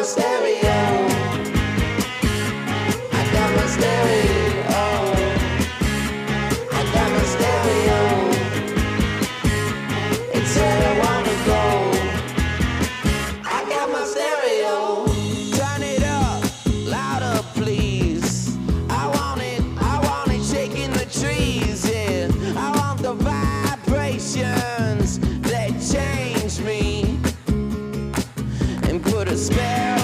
my stereo. I got my stereo. I got my stereo. It's where I wanna go. I got my stereo. Turn it up, louder please. I want it shaking the trees, yeah. I want the vibrations that change me and put a spell